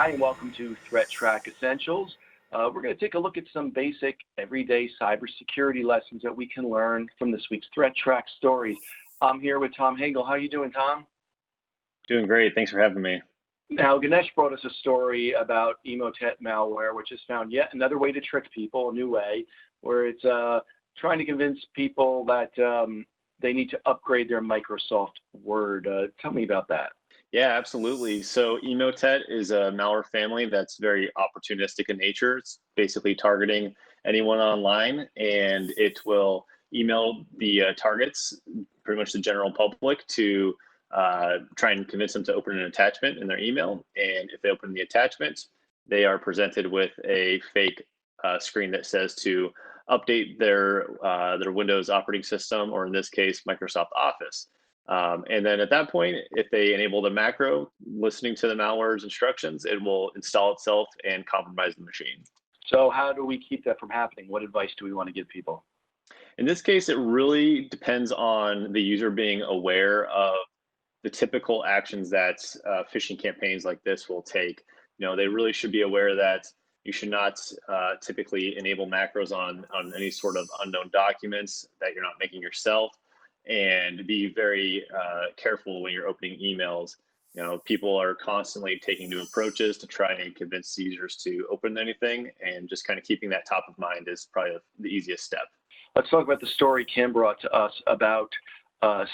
Hi, and welcome to ThreatTraq Essentials. We're going to take a look at some basic, everyday cybersecurity lessons that we can learn from this week's ThreatTraq stories. I'm here with Tom Hagel. How are you doing, Tom? Doing great. Thanks for having me. Now, Ganesh brought us a story about Emote malware, which has found yet another way to trick people, a new way, where it's trying to convince people that they need to upgrade their Microsoft Word. Tell me about that. Yeah, absolutely. So Emotet is a malware family that's very opportunistic in nature. It's basically targeting anyone online, and it will email the targets, pretty much the general public, to try and convince them to open an attachment in their email. And if they open the attachment, they are presented with a fake screen that says to update their Windows operating system, or in this case, Microsoft Office. And then at that point, if they enable the macro, listening to the malware's instructions, it will install itself and compromise the machine. So how do we keep that from happening? What advice do we want to give people? In this case, it really depends on the user being aware of the typical actions that phishing campaigns like this will take. They really should be aware that you should not typically enable macros on any sort of unknown documents that you're not making yourself, and be very careful when you're opening emails. People are constantly taking new approaches to try and convince users to open anything, and just kind of keeping that top of mind is probably the easiest step. Let's talk about the story Kim brought to us about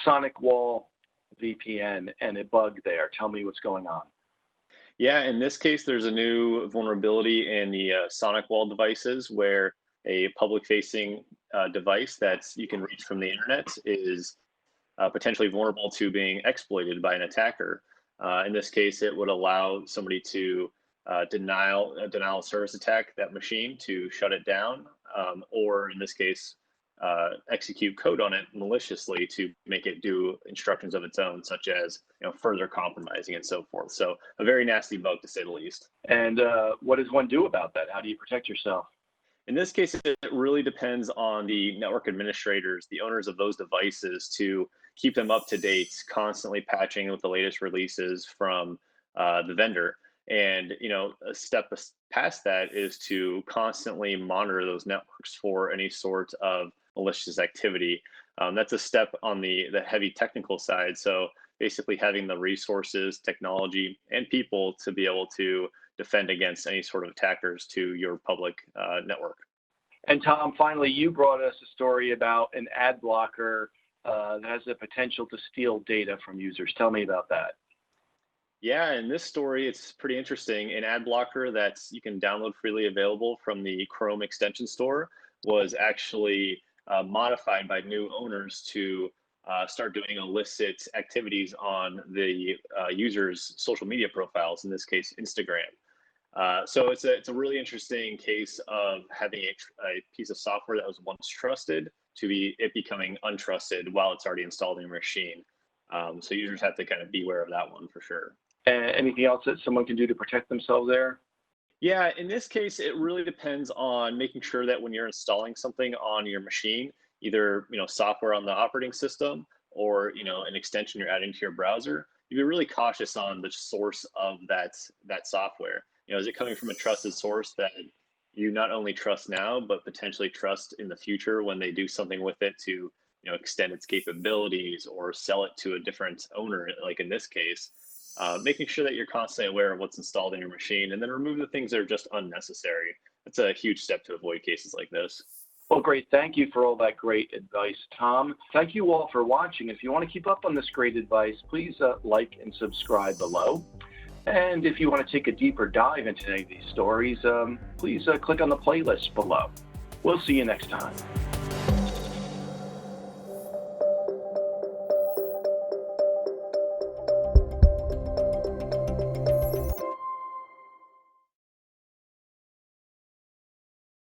Sonic Wall VPN and a bug there. Tell me what's going on. Yeah, in this case, there's a new vulnerability in the Sonic Wall devices where a public-facing device that you can reach from the internet is potentially vulnerable to being exploited by an attacker. In this case, it would allow somebody to denial of service attack that machine, to shut it down, or in this case, execute code on it maliciously to make it do instructions of its own, such as further compromising and so forth. So a very nasty bug, to say the least. And what does one do about that? How do you protect yourself? In this case, it really depends on the network administrators, the owners of those devices, to keep them up to date, constantly patching with the latest releases from the vendor. And a step past that is to constantly monitor those networks for any sort of malicious activity. That's a step on the heavy technical side. So basically having the resources, technology, and people to be able to defend against any sort of attackers to your public network. And Tom, finally, you brought us a story about an ad blocker that has the potential to steal data from users. Tell me about that. Yeah, in this story, it's pretty interesting. An ad blocker that you can download freely available from the Chrome extension store was actually modified by new owners to start doing illicit activities on the users' social media profiles, in this case, Instagram. So it's a really interesting case of having a piece of software that was once trusted to it becoming untrusted while it's already installed in your machine. So users have to kind of beware of that one for sure. Anything else that someone can do to protect themselves there? Yeah, in this case, it really depends on making sure that when you're installing something on your machine, either software on the operating system, or an extension you're adding to your browser, you be really cautious on the source of that software. Is it coming from a trusted source that you not only trust now, but potentially trust in the future when they do something with it to extend its capabilities or sell it to a different owner, like in this case. Making sure that you're constantly aware of what's installed in your machine, and then remove the things that are just unnecessary. That's a huge step to avoid cases like this. Well, great. Thank you for all that great advice, Tom. Thank you all for watching. If you want to keep up on this great advice, please like and subscribe below. And if you want to take a deeper dive into any of these stories, please click on the playlist below. We'll see you next time.